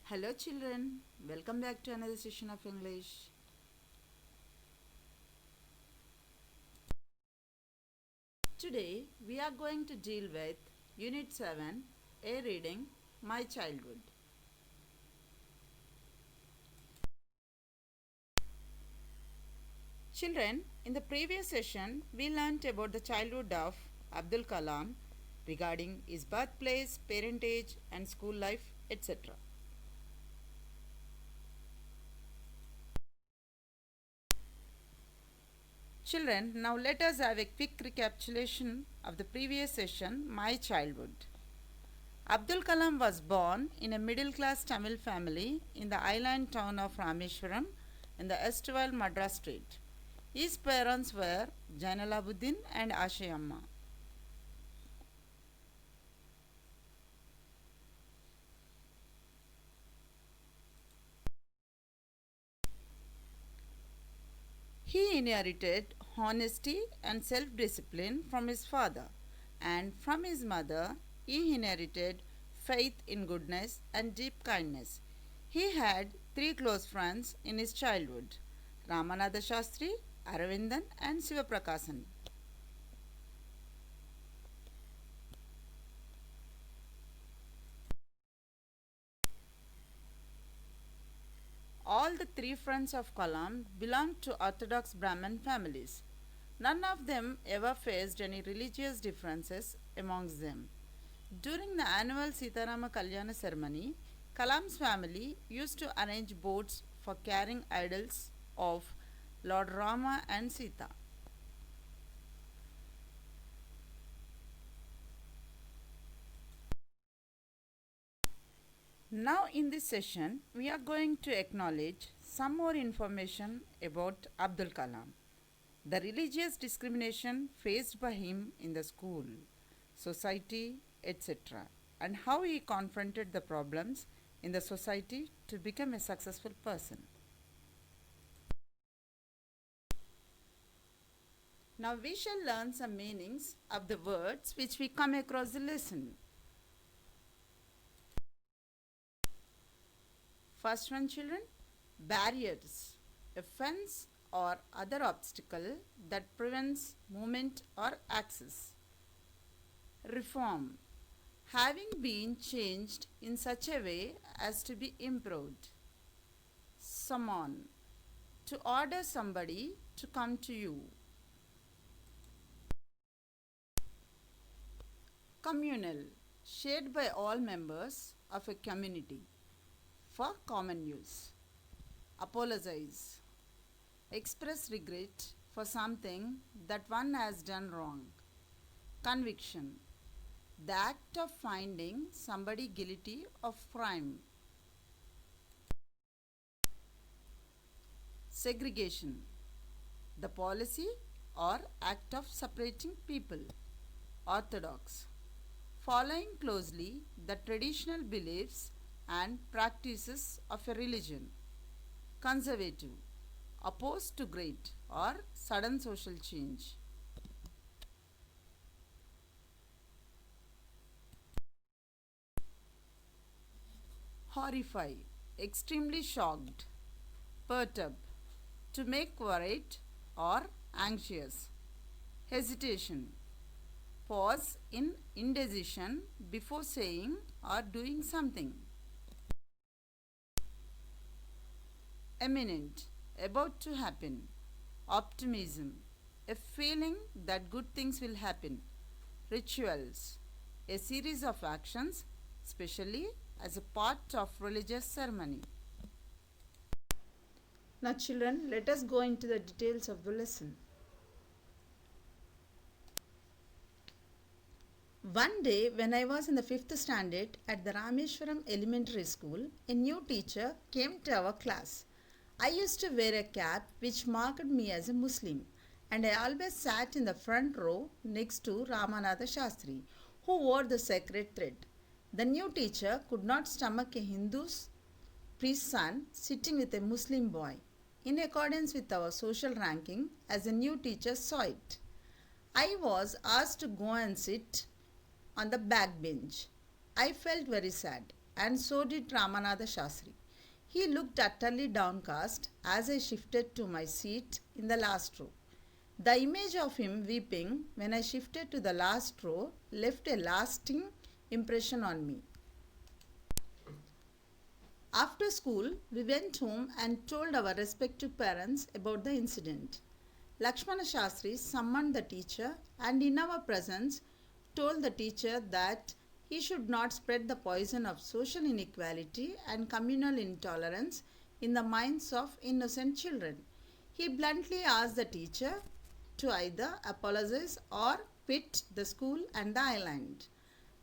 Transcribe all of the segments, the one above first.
Hello, children. Welcome back to another session of English. Today, we are going to deal with Unit 7, A Reading, My Childhood. Children, in the previous session, we learnt about the childhood of Abdul Kalam regarding his birthplace, parentage, and school life, etc. Children, now let us have a quick recapitulation of the previous session, My Childhood. Abdul Kalam was born in a middle class Tamil family in the island town of Rameshwaram in the erstwhile Madras state. His parents were Jainalabuddin and Ashayamma. He inherited honesty and self discipline from his father, and from his mother, he inherited faith in goodness and deep kindness. He had three close friends in his childhood: Ramanatha Shastri, Aravindan, and Sivaprakasan. All the three friends of Kalam belonged to Orthodox Brahmin families. None of them ever faced any religious differences amongst them. During the annual Sitarama Kalyana ceremony, Kalam's family used to arrange boats for carrying idols of Lord Rama and Sita. Now, in this session, we are going to acknowledge some more information about Abdul Kalam, the religious discrimination faced by him in the school, society, etc., and how he confronted the problems in the society to become a successful person. Now, we shall learn some meanings of the words which we come across the lesson. First one, children, barriers, a fence or other obstacle that prevents movement or access. Reform, having been changed in such a way as to be improved. Summon, to order somebody to come to you. Communal, shared by all members of a community for common use. Apologize, express regret for something that one has done wrong. Conviction, the act of finding somebody guilty of crime. Segregation, the policy or act of separating people. Orthodox, following closely the traditional beliefs and practices of a religion. Conservative, opposed to great or sudden social change. Horrify, extremely shocked. Perturb, to make worried or anxious. Hesitation, pause in indecision before saying or doing something. Imminent, about to happen. Optimism, a feeling that good things will happen. Rituals, a series of actions, especially as a part of religious ceremony. Now, children, let us go into the details of the lesson. One day, when I was in the 5th standard at the Rameshwaram Elementary School, a new teacher came to our class. I used to wear a cap which marked me as a Muslim, and I always sat in the front row next to Ramanatha Shastri, who wore the sacred thread. The new teacher could not stomach a Hindu priest's son sitting with a Muslim boy, in accordance with our social ranking as the new teacher saw it. I was asked to go and sit on the back bench. I felt very sad. and so did Ramanatha Shastri. He looked utterly downcast as I shifted to my seat in the last row. The image of him weeping when I shifted to the last row left a lasting impression on me. After school, we went home and told our respective parents about the incident. Lakshmana Shastri summoned the teacher and in our presence told the teacher that he should not spread the poison of social inequality and communal intolerance in the minds of innocent children. He bluntly asked the teacher to either apologize or quit the school and the island.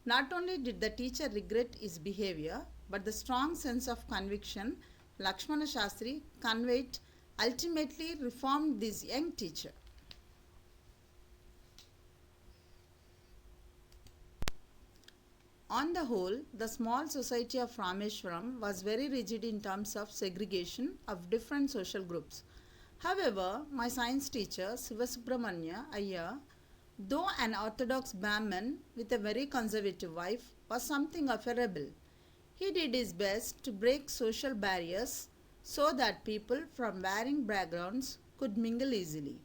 Not only did the teacher regret his behavior, but the strong sense of conviction Lakshmana Shastri conveyed ultimately reformed this young teacher. On the whole, the small society of Rameshwaram was very rigid in terms of segregation of different social groups. However, my science teacher, Sivasubramanya Iyer, though an orthodox Brahmin with a very conservative wife, was something of a rebel. He did his best to break social barriers so that people from varying backgrounds could mingle easily.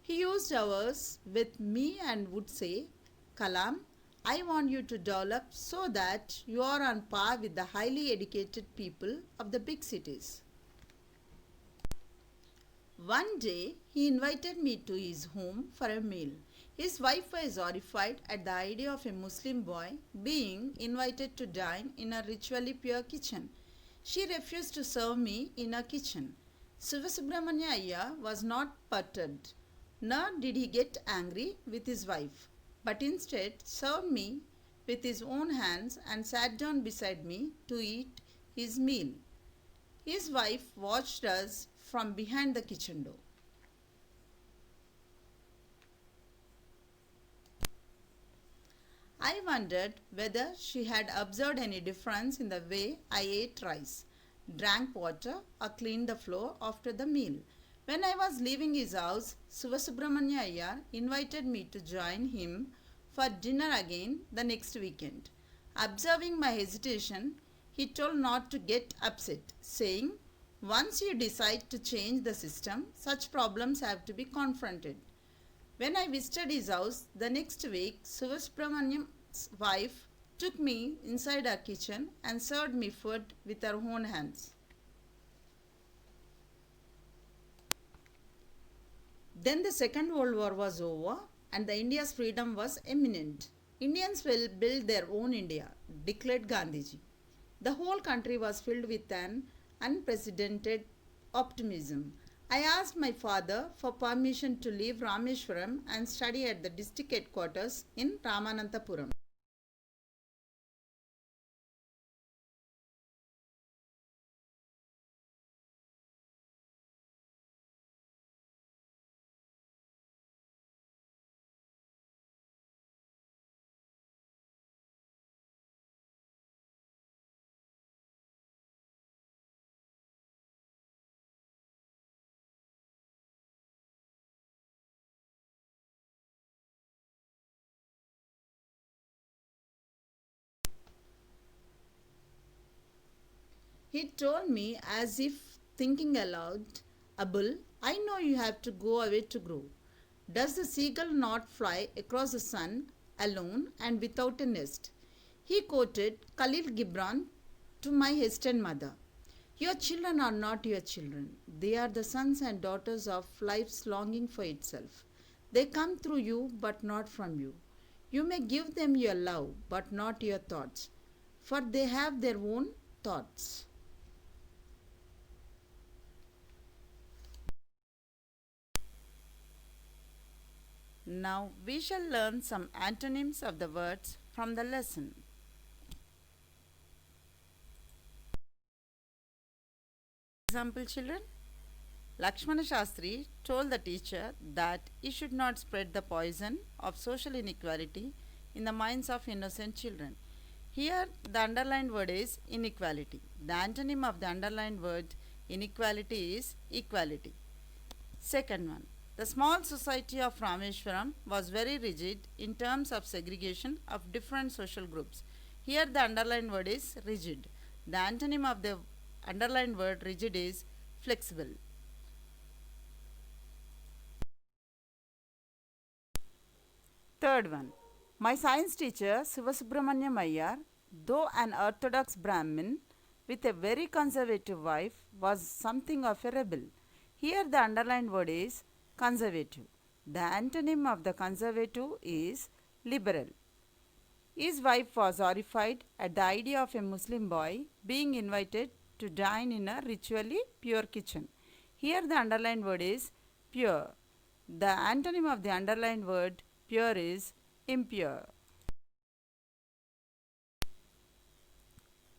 He used hours with me and would say, Kalam, I want you to develop so that you are on par with the highly educated people of the big cities. One day, he invited me to his home for a meal. His wife was horrified at the idea of a Muslim boy being invited to dine in a ritually pure kitchen. She refused to serve me in her kitchen. Sivasubramanya Iyer was not perturbed, nor did he get angry with his wife, but instead served me with his own hands and sat down beside me to eat his meal. His wife watched us from behind the kitchen door. I wondered whether she had observed any difference in the way I ate rice, drank water, or cleaned the floor after the meal. When I was leaving his house, Sivasubramanya Iyer invited me to join him for dinner again the next weekend. Observing my hesitation, he told not to get upset, saying, once you decide to change the system, such problems have to be confronted. When I visited his house the next week, Sivasubramanyam's wife took me inside her kitchen and served me food with her own hands. Then the Second World War was over and the India's freedom was imminent. Indians will build their own India, declared Gandhiji. The whole country was filled with an unprecedented optimism. I asked my father for permission to leave Rameshwaram and study at the district headquarters in Ramananthapuram. He told me as if thinking aloud, Abul, I know you have to go away to grow. Does the seagull not fly across the sun alone and without a nest? He quoted Khalil Gibran to my hesitant mother. Your children are not your children. They are the sons and daughters of life's longing for itself. They come through you but not from you. You may give them your love but not your thoughts, for they have their own thoughts. Now we shall learn some antonyms of the words from the lesson. Example, children. Lakshmana Shastri told the teacher that he should not spread the poison of social inequality in the minds of innocent children. Here, the underlined word is inequality. The antonym of the underlined word inequality is equality. Second one. The small society of Rameshwaram was very rigid in terms of segregation of different social groups. Here the underlined word is rigid. The antonym of the underlined word rigid is flexible. Third one. My science teacher Sivasubramanyam Iyer, though an orthodox Brahmin with a very conservative wife, was something of a rebel. Here the underlined word is conservative. The antonym of the conservative is liberal. His wife was horrified at the idea of a Muslim boy being invited to dine in a ritually pure kitchen. Here the underlined word is pure. The antonym of the underlined word pure is impure.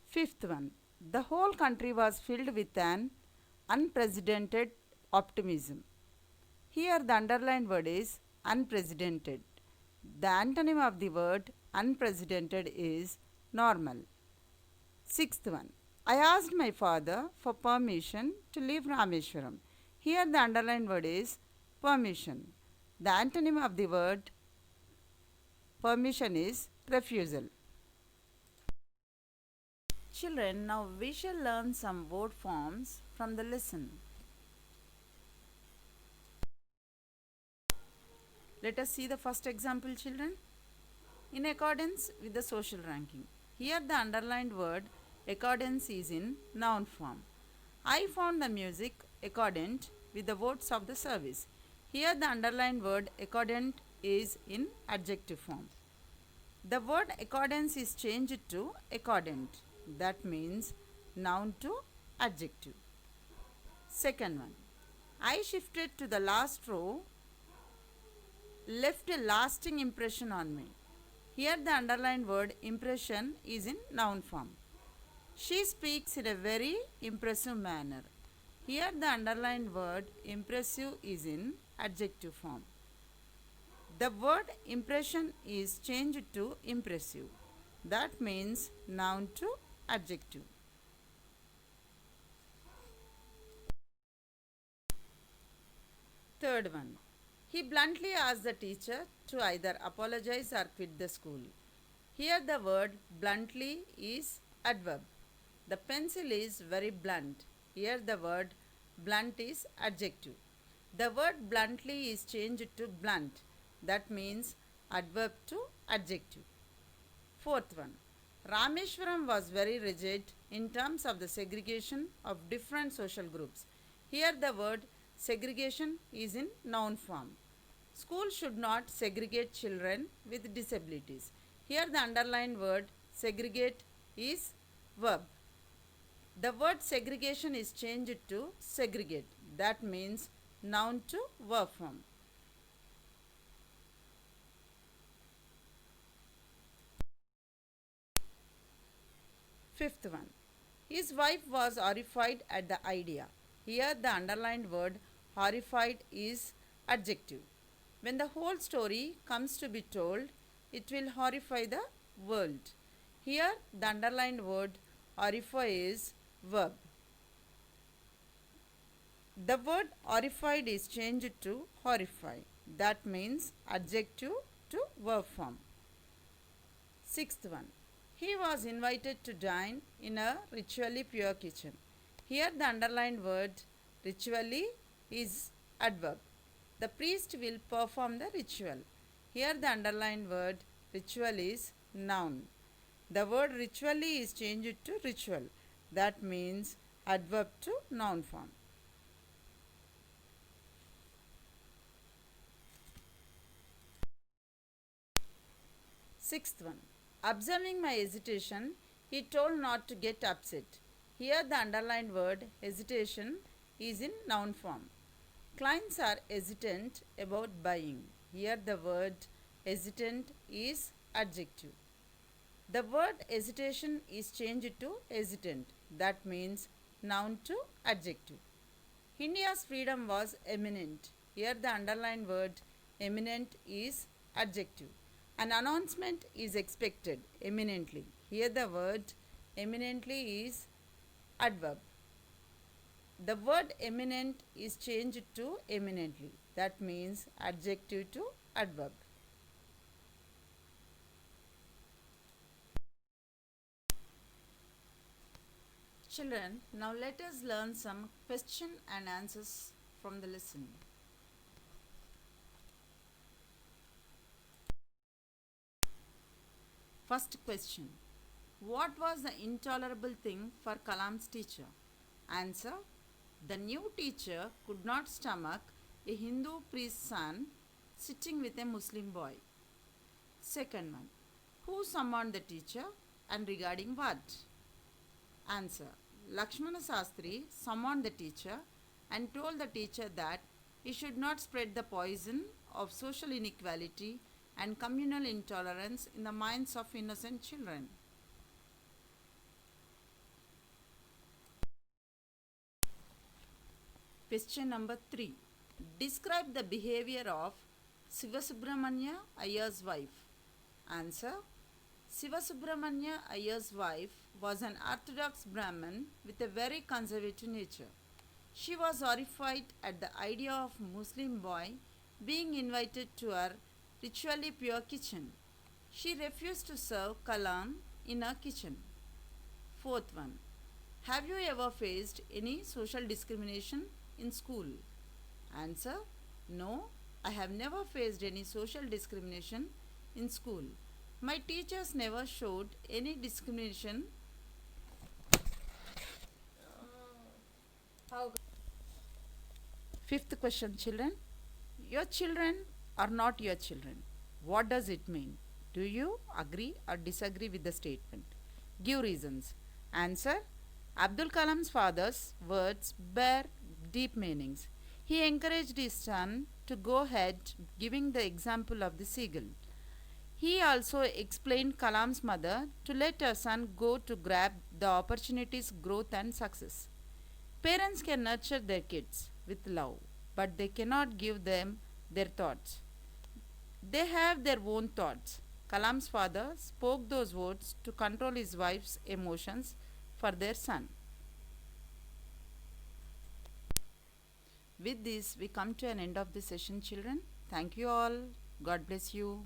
Fifth one. The whole country was filled with an unprecedented optimism. Here the underlined word is unprecedented. The antonym of the word unprecedented is normal. Sixth one. I asked my father for permission to leave Rameshwaram. Here the underlined word is permission. The antonym of the word permission is refusal. Children, now we shall learn some word forms from the lesson. Let us see the first example, children. In accordance with the social ranking. Here the underlined word accordance is in noun form. I found the music accordant with the words of the service. Here the underlined word accordant is in adjective form. The word accordance is changed to accordant. That means noun to adjective. Second one. I shifted to the last row, left a lasting impression on me. Here the underlined word impression is in noun form. She speaks in a very impressive manner. Here the underlined word impressive is in adjective form. The word impression is changed to impressive. That means noun to adjective. Third one. He bluntly asked the teacher to either apologize or quit the school. Here the word bluntly is adverb. The pencil is very blunt. Here the word blunt is adjective. The word bluntly is changed to blunt. That means adverb to adjective. Fourth one. Rameshwaram was very rigid in terms of the segregation of different social groups. Here the word segregation is in noun form. School should not segregate children with disabilities. Here the underlined word segregate is verb. The word segregation is changed to segregate. That means noun to verb form. Fifth one. His wife was horrified at the idea. Here the underlined word horrified is adjective. When the whole story comes to be told, it will horrify the world. Here the underlined word horrify is verb. The word horrified is changed to horrify. That means adjective to verb form. Sixth one. He was invited to dine in a ritually pure kitchen. Here the underlined word ritually is adverb. The priest will perform the ritual. Here the underlined word ritual is noun. The word ritually is changed to ritual. That means adverb to noun form. Sixth one. Observing my hesitation, he told not to get upset. Here the underlined word hesitation is in noun form. Clients are hesitant about buying. Here the word hesitant is adjective. The word hesitation is changed to hesitant. That means noun to adjective. India's freedom was eminent. Here the underlined word eminent is adjective. An announcement is expected eminently. Here the word eminently is adverb. The word eminent is changed to eminently. That means adjective to adverb. Children, now let us learn some question and answers from the lesson. First question. What was the intolerable thing for Kalam's teacher? Answer. The new teacher could not stomach a Hindu priest's son sitting with a Muslim boy. Second one. Who summoned the teacher and regarding what? Answer. Lakshmana Sastri summoned the teacher and told the teacher that he should not spread the poison of social inequality and communal intolerance in the minds of innocent children. Question number 3. Describe the behavior of Sivasubramanya Iyer's wife. Answer. Sivasubramanya Iyer's wife was an orthodox Brahmin with a very conservative nature. She was horrified at the idea of a Muslim boy being invited to her ritually pure kitchen. She refused to serve Kalam in her kitchen. Fourth one. Have you ever faced any social discrimination in school? Answer. No, I have never faced any social discrimination in school. My teachers never showed any discrimination. Fifth question, children. Your children are not your children. What does it mean? Do you agree or disagree with the statement? Give reasons. Answer. Abdul Kalam's father's words bear deep meanings. He encouraged his son to go ahead, giving the example of the seagull. He also explained Kalam's mother to let her son go to grab the opportunities, growth, and success. Parents can nurture their kids with love, but they cannot give them their thoughts. They have their own thoughts. Kalam's father spoke those words to control his wife's emotions for their son. With this, we come to an end of the session, children. Thank you all. God bless you.